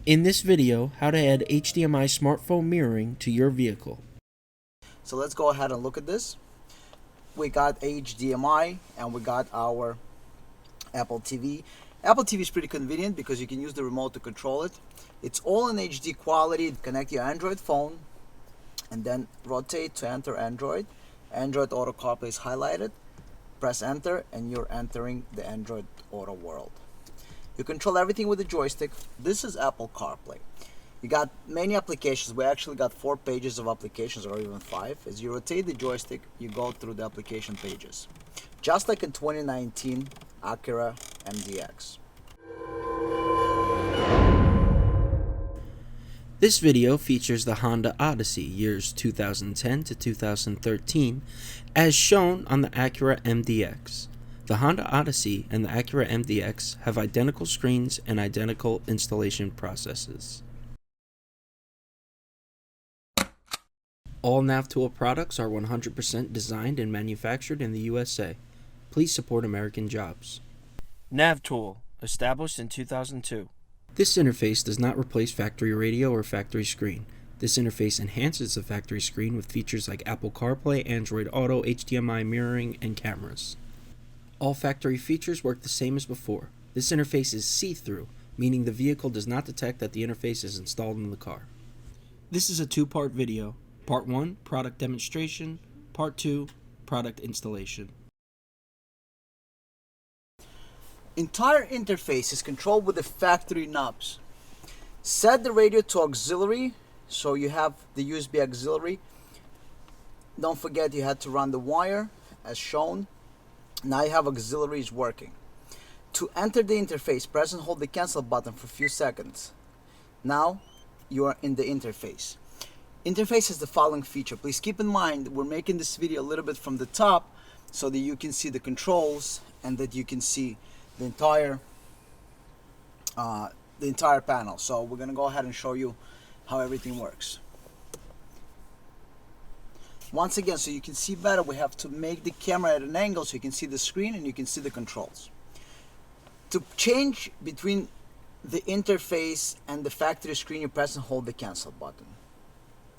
In this video, how to add HDMI smartphone mirroring to your vehicle. So let's go ahead and look at this. We got HDMI and we got our Apple TV. Apple TV is pretty convenient because you can use the remote to control it. It's all in HD quality. Connect your Android phone and then rotate to enter Android. Android Auto CarPlay is highlighted. Press enter and you're entering the Android Auto world. You control everything with the joystick. This is Apple CarPlay. You got many applications. We actually got 4 pages of applications, or even 5. As you rotate the joystick, you go through the application pages. Just like in 2019 Acura MDX. This video features the Honda Odyssey years 2010 to 2013 as shown on the Acura MDX. The Honda Odyssey and the Acura MDX have identical screens and identical installation processes. All Nav Tool products are 100% designed and manufactured in the USA. Please support American jobs. Nav Tool, established in 2002. This interface does not replace factory radio or factory screen. This interface enhances the factory screen with features like Apple CarPlay, Android Auto, HDMI mirroring, and cameras. All factory features work the same as before. This interface is see-through, meaning the vehicle does not detect that the interface is installed in the car. This is a 2-part video. Part 1, product demonstration. Part 2, product installation. Entire interface is controlled with the factory knobs. Set the radio to auxiliary, so you have the USB auxiliary. Don't forget you had to run the wire as shown. Now you have auxiliaries working. To enter the interface, press and hold the cancel button for a few seconds. Now you are in the interface. Interface has the following feature. Please keep in mind we're making this video a little bit from the top so that you can see the controls and that you can see the entire panel. So we're gonna go ahead and show you how everything works. Once again, so you can see better, we have to make the camera at an angle so you can see the screen and you can see the controls. To change between the interface and the factory screen, you press and hold the cancel button.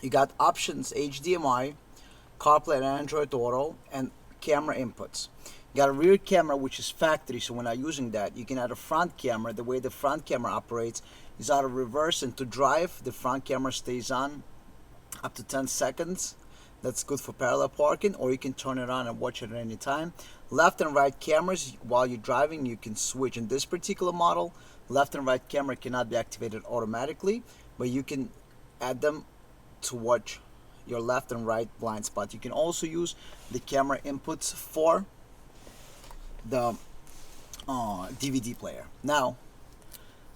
You got options HDMI, CarPlay and Android Auto, and camera inputs. You got a rear camera which is factory, so we're not using that. You can add a front camera. The way the front camera operates is out of reverse, and to drive, the front camera stays on up to 10 seconds. That's good for parallel parking, or you can turn it on and watch it at any time. Left and right cameras, while you're driving, you can switch. In this particular model, left and right camera cannot be activated automatically, but you can add them to watch your left and right blind spot. You can also use the camera inputs for the DVD player. Now,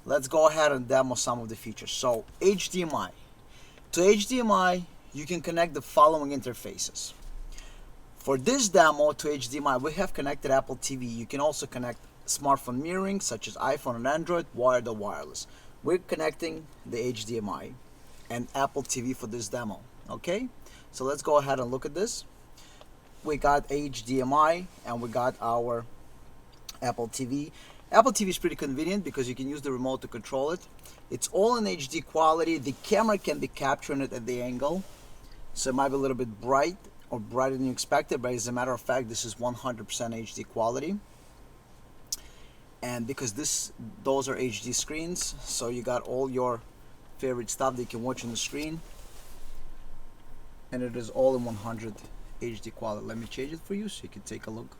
let's go ahead and demo some of the features. So, HDMI. To HDMI, you can connect the following interfaces. For this demo to HDMI, we have connected Apple TV. You can also connect smartphone mirroring, such as iPhone and Android, wired or wireless. We're connecting the HDMI and Apple TV for this demo. Okay, so let's go ahead and look at this. We got HDMI and we got our Apple TV. Apple TV is pretty convenient because you can use the remote to control it. It's all in HD quality. The camera can be capturing it at the angle, so it might be a little bit bright or brighter than you expected, but as a matter of fact, this is 100% HD quality. And because those are HD screens, so you got all your favorite stuff that you can watch on the screen, and it is all in 100 HD quality. Let me change it for you so you can take a look.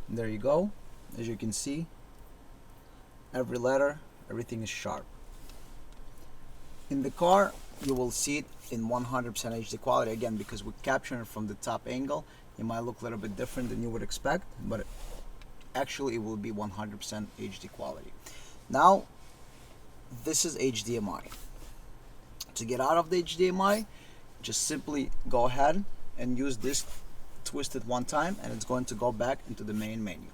There you go. As you can see, every letter, everything is sharp. In the car, you will see it in 100% HD quality. Again, because we're capturing it from the top angle, it might look a little bit different than you would expect, but actually it will be 100% HD quality. Now, this is HDMI. To get out of the HDMI, just simply go ahead and use this, twist it one time, and it's going to go back into the main menu.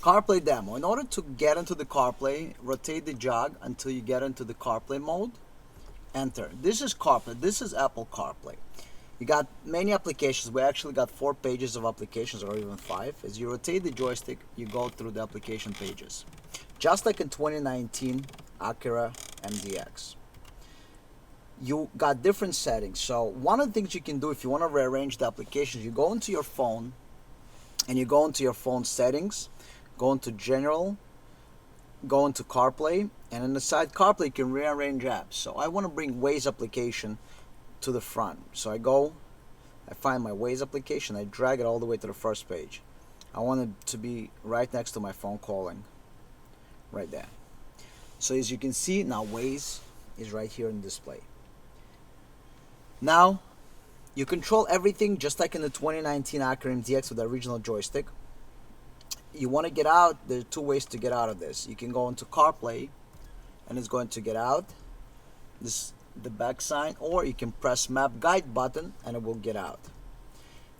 CarPlay demo. In order to get into the CarPlay, rotate the jog until you get into the CarPlay mode. Enter. This is CarPlay. This is Apple CarPlay. You got many applications. We actually got 4 pages of applications, or even 5. As you rotate the joystick, you go through the application pages. Just like in 2019 Acura MDX. You got different settings. So one of the things you can do if you want to rearrange the applications, you go into your phone and you go into your phone settings, go into general, go into CarPlay, and inside CarPlay you can rearrange apps. So I want to bring Waze application to the front. So I find my Waze application, I drag it all the way to the first page. I want it to be right next to my phone calling, right there. So as you can see, now Waze is right here in display. Now you control everything just like in the 2019 Acura MDX with the original joystick. You want to get out, there are 2 ways to get out of this. You can go into CarPlay and it's going to get out, the back sign, or you can press map guide button and it will get out.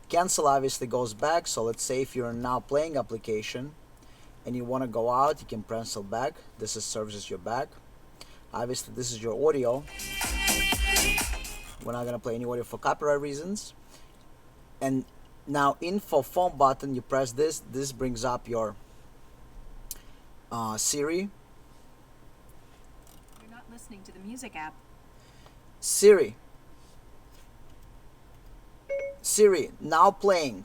Cancel obviously goes back. So let's say if you're in Now Playing application and you want to go out, you can cancel back. This serves as your back. Obviously this is your audio. We're not going to play any audio for copyright reasons. And now info phone button, you press this brings up your Siri. You're not listening to the music app. Siri, now playing.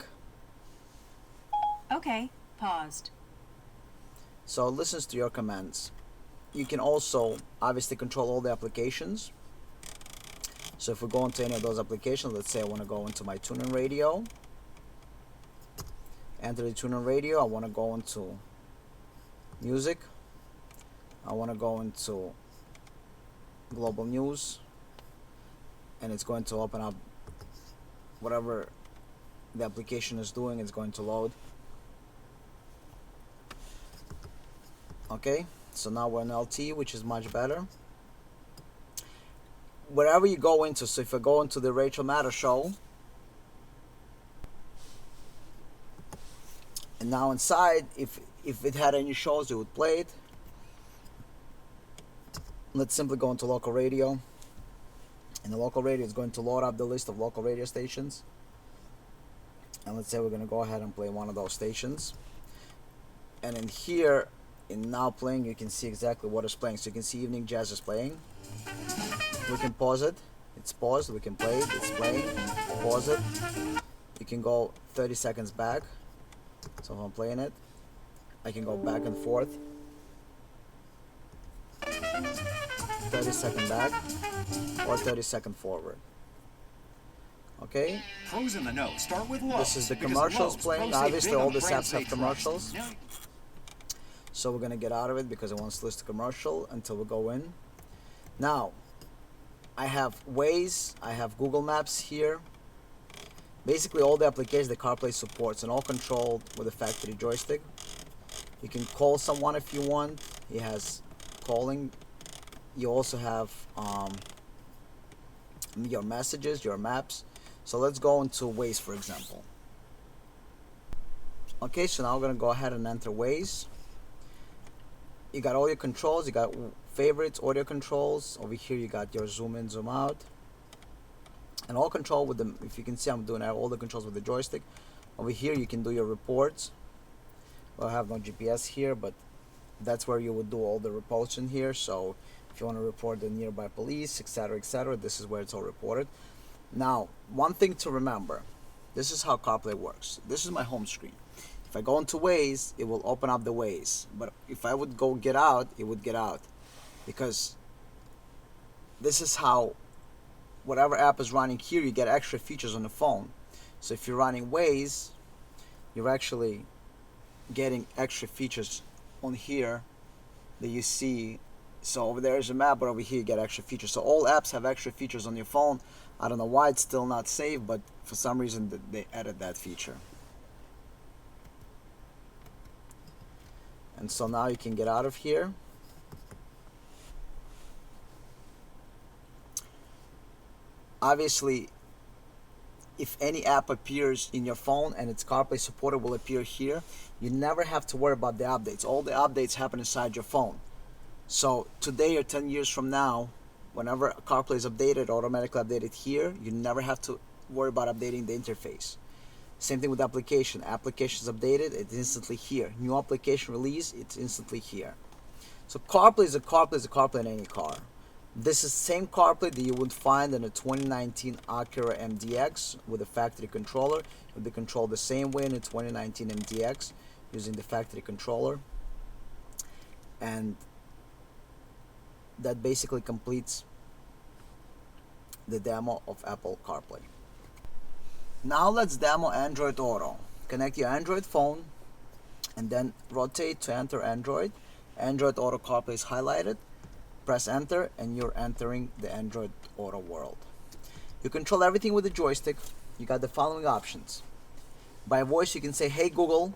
Okay, paused. So it listens to your commands. You can also obviously control all the applications. So if we go into any of those applications, let's say I want to go into my TuneIn Radio. Enter the TuneIn Radio. I want to go into music. I want to go into global news. And it's going to open up whatever the application is doing. It's going to load. Okay, so now we're in LT, which is much better. Wherever you go into, so if I go into the Rachel Maddow show, and now inside, if it had any shows, it would play it. Let's simply go into local radio. And the local radio is going to load up the list of local radio stations. And let's say we're going to go ahead and play one of those stations. And in here, in Now Playing, you can see exactly what is playing. So you can see Evening Jazz is playing. We can pause it. It's paused. We can play it. It's playing. Pause it. You can go 30 seconds back. So if I'm playing it, I can go back and forth. 30 second back or 30 second forward. Okay. Pros in the know. Start with Lowe's. This is the Because commercials Lowe's, playing. pros save Obviously, big all on these brand apps have safe commercials. products. So we're gonna get out of it because it wants to list a commercial until we go in. Now, I have Waze, I have Google Maps here. Basically, all the applications that CarPlay supports, and all controlled with a factory joystick. You can call someone if you want. It has calling. You also have your messages, your maps. So let's go into Waze, for example. Okay, so now we're gonna go ahead and enter Waze. You got all your controls. You got favorites, audio controls. Over here, you got your zoom in, zoom out, and all control with them. If you can see, I'm doing all the controls with the joystick. Over here, you can do your reports. Well, I have no GPS here, but that's where you would do all the reports in here. So if you want to report the nearby police, etc., this is where it's all reported. Now, one thing to remember, this is how CarPlay works. This is my home screen. If I go into Waze, it will open up the Waze. But if I would go get out, it would get out. Because this is how whatever app is running here, you get extra features on the phone. So if you're running Waze, you're actually getting extra features on here that you see. So over there is a map, but over here you get extra features. So all apps have extra features on your phone. I don't know why it's still not saved, but for some reason they added that feature. And so now you can get out of here. Obviously, if any app appears in your phone and it's CarPlay supported, will appear here. You never have to worry about the updates. All the updates happen inside your phone. So today or 10 years from now, whenever CarPlay is updated, automatically updated here, you never have to worry about updating the interface. Same thing with application. Applications updated, it's instantly here. New application release, it's instantly here. So CarPlay is a CarPlay in any car. This is the same CarPlay that you would find in a 2019 Acura MDX with a factory controller. It would be controlled the same way in a 2019 MDX using the factory controller. And that basically completes the demo of Apple CarPlay. Now let's demo Android Auto. Connect your Android phone and then rotate to enter Android. Android Auto CarPlay is highlighted. Press enter and you're entering the Android Auto world. You control everything with the joystick. You got the following options. By voice you can say, "Hey Google,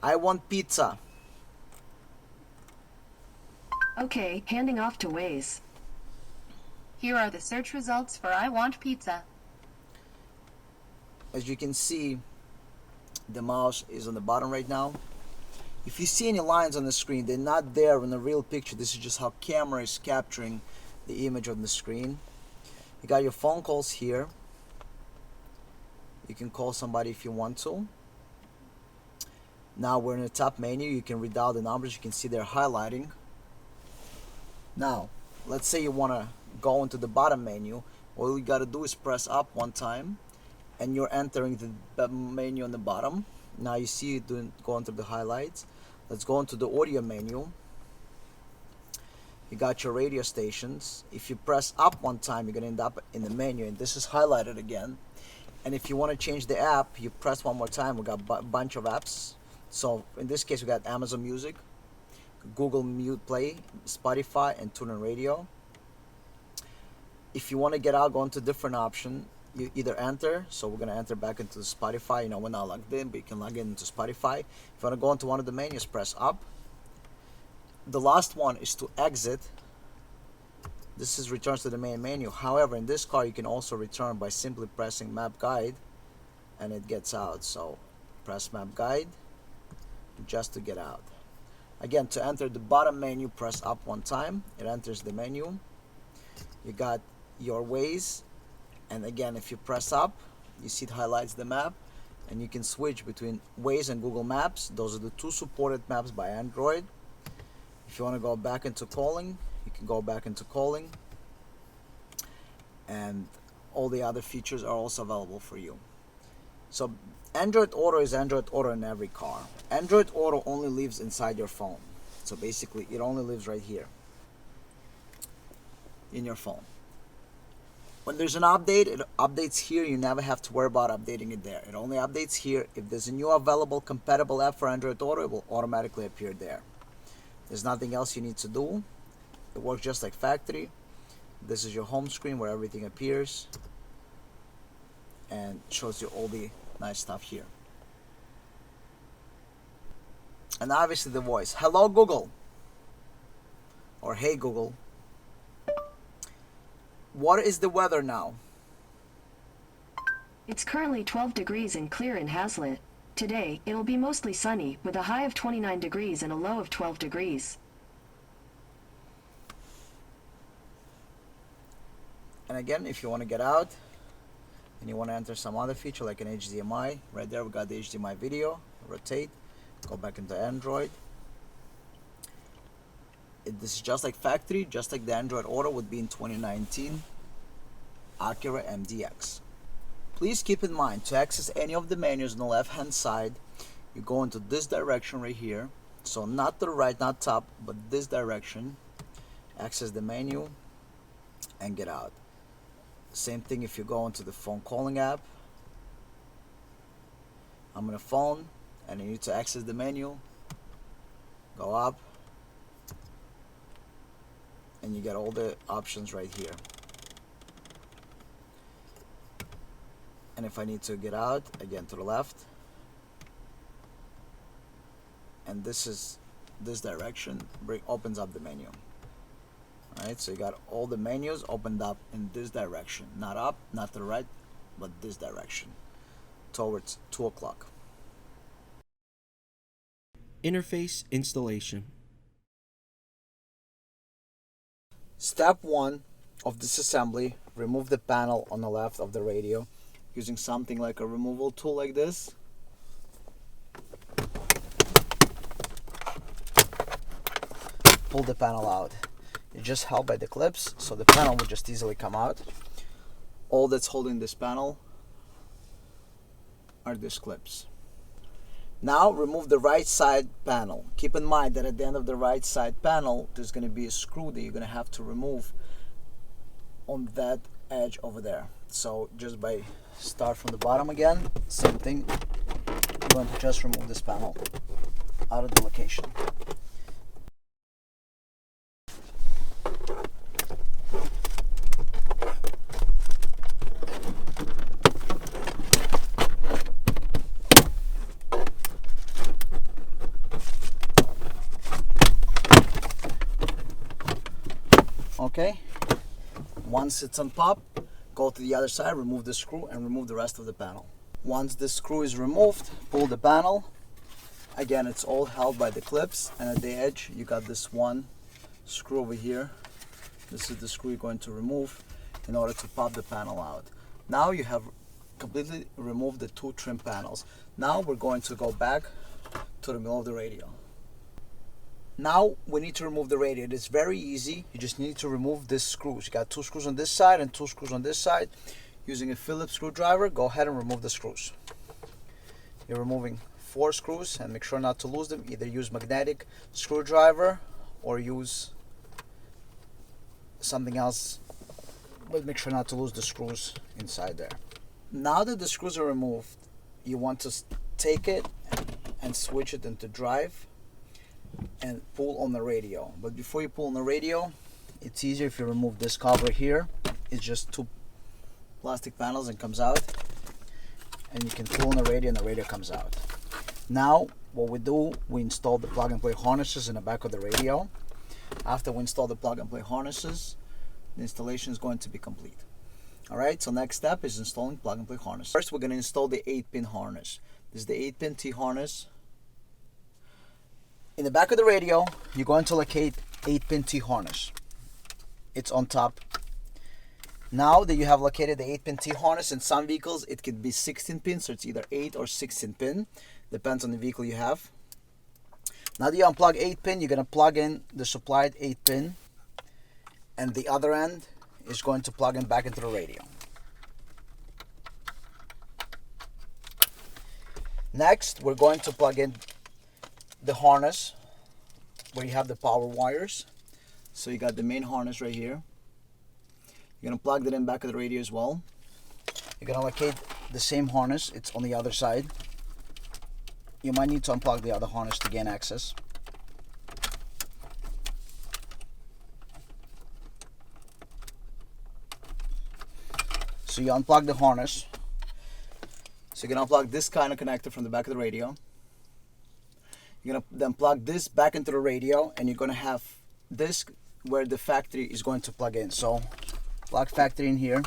I want pizza." Okay, handing off to Waze. Here are the search results for I want pizza. As you can see, the mouse is on the bottom right now. If you see any lines on the screen, they're not there in the real picture. This is just how camera is capturing the image on the screen. You got your phone calls here. You can call somebody if you want to. Now we're in the top menu. You can read out the numbers. You can see they're highlighting. Now, let's say you want to go into the bottom menu. All you got to do is press up one time and you're entering the menu on the bottom. Now you see it going through the highlights. Let's go into the audio menu. You got your radio stations. If you press up one time, you're going to end up in the menu, and this is highlighted again. And if you want to change the app, you press one more time. We got a bunch of apps. So in this case, we got Amazon Music, Google Mute Play, Spotify, and TuneIn Radio. If you want to get out, go into different option. You either enter, so we're going to enter back into Spotify. You know, we're not logged in, but you can log in into Spotify. If you want to go into one of the menus, press up. The last one is to exit. This is returns to the main menu. However, in this car, you can also return by simply pressing Map Guide, and it gets out. So press Map Guide just to get out. Again, to enter the bottom menu, press up one time. It enters the menu. You got your Waze. And again, if you press up, you see it highlights the map, and you can switch between Waze and Google Maps. Those are the two supported maps by Android. If you want to go back into calling, you can go back into calling, and all the other features are also available for you. So Android Auto is Android Auto in every car. Android Auto only lives inside your phone. So basically, it only lives right here in your phone. When there's an update, it updates here. You never have to worry about updating it there. It only updates here. If there's a new available compatible app for Android Auto, it will automatically appear there. There's nothing else you need to do. It works just like factory. This is your home screen where everything appears and shows you all the nice stuff here. And obviously the voice. Hello Google, or hey Google. What is the weather now? It's currently 12 degrees and clear in Hazlet. Today, it'll be mostly sunny, with a high of 29 degrees and a low of 12 degrees. And again, if you want to get out and you want to enter some other feature like an HDMI, right there we got the HDMI video. Rotate, go back into Android. This is just like factory, just like the Android Auto would be in 2019 Acura MDX. Please keep in mind, to access any of the menus on the left hand side, you go into this direction right here. So not to the right, not top, but this direction. Access the menu and get out. Same thing if you go into the phone calling app. I'm on a phone and you need to access the menu. Go up. And you get all the options right here. And if I need to get out, again to the left. And this is this direction, opens up the menu. Alright, so you got all the menus opened up in this direction. Not up, not to the right, but this direction. Towards 2 o'clock. Interface installation. Step 1 of disassembly, remove the panel on the left of the radio using something like a removal tool like this. Pull the panel out. It's just held by the clips, so the panel will just easily come out. All that's holding this panel are these clips. Now remove the right side panel. Keep in mind that at the end of the right side panel there's going to be a screw that you're going to have to remove on that edge over there. So just by start from the bottom again, same thing. I'm going to just remove this panel out of the location. Okay, once it's on top, go to the other side, remove the screw and remove the rest of the panel. Once the screw is removed, pull the panel. Again, it's all held by the clips, and at the edge you got this one screw over here. This is the screw you're going to remove in order to pop the panel out. Now you have completely removed the two trim panels. Now we're going to go back to the middle of the radio. Now we need to remove the radio. It's very easy. You just need to remove these screws. You got two screws on this side and two screws on this side. Using a Phillips screwdriver, go ahead and remove the screws. You're removing 4 screws, and make sure not to lose them. Either use magnetic screwdriver or use something else, but make sure not to lose the screws inside there. Now that the screws are removed, you want to take it and switch it into drive and pull on the radio. But before you pull on the radio, it's easier if you remove this cover here. It's just 2 plastic panels and comes out, and you can pull on the radio and the radio comes out. Now what we do, we install the plug and play harnesses in the back of the radio. After we install the plug and play harnesses, the installation is going to be complete. Alright, so next step is installing plug and play harness. First we're going to install the 8-pin harness. This is the 8-pin T harness. In the back of the radio, you're going to locate 8-pin T harness. It's on top. Now that you have located the 8-pin T harness, in some vehicles it could be 16 pins, so it's either 8 or 16 pin. Depends on the vehicle you have. Now that you unplug 8-pin, you're going to plug in the supplied 8-pin, and the other end is going to plug in back into the radio. Next, we're going to plug in the harness where you have the power wires. So you got the main harness right here. You're going to plug that in back of the radio as well. You're going to locate the same harness. It's on the other side. You might need to unplug the other harness to gain access. So you unplug the harness. So you're going to unplug this kind of connector from the back of the radio. You're going to then plug this back into the radio, and you're going to have this where the factory is going to plug in. So plug factory in here.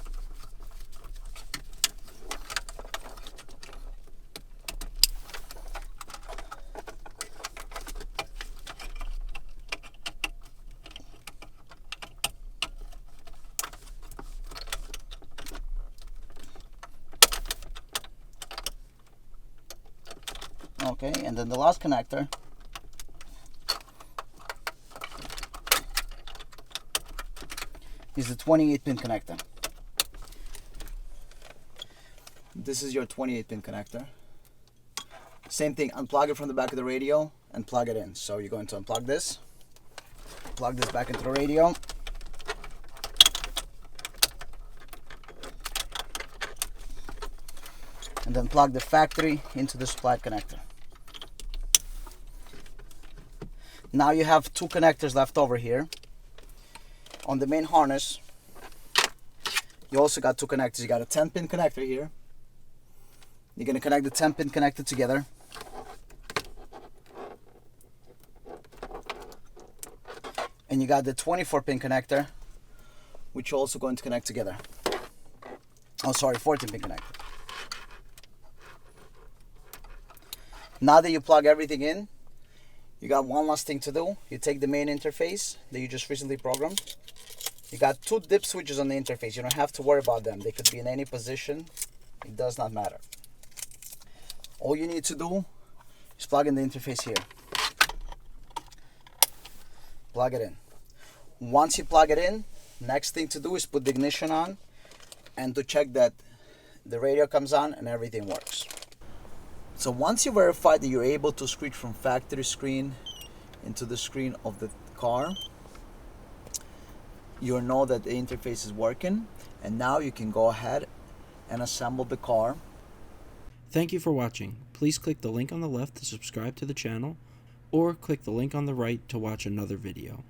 Okay, and then the last connector is the 28-pin connector. This is your 28-pin connector. Same thing, unplug it from the back of the radio and plug it in. So you're going to unplug this, plug this back into the radio, and then plug the factory into the supplied connector. Now you have 2 connectors left over here. On the main harness, you also got 2 connectors. You got a 10-pin connector here. You're going to connect the 10-pin connector together. And you got the 24-pin connector, which you're also going to connect together. Oh, sorry, 14-pin connector. Now that you plug everything in, you got one last thing to do. You take the main interface that you just recently programmed. You got two dip switches on the interface. You don't have to worry about them. They could be in any position. It does not matter. All you need to do is plug in the interface here. Plug it in. Once you plug it in, next thing to do is put the ignition on and to check that the radio comes on and everything works. So once you verify that you're able to switch from factory screen into the screen of the car, you'll know that the interface is working, and now you can go ahead and assemble the car. Thank you for watching. Please click the link on the left to subscribe to the channel, or click the link on the right to watch another video.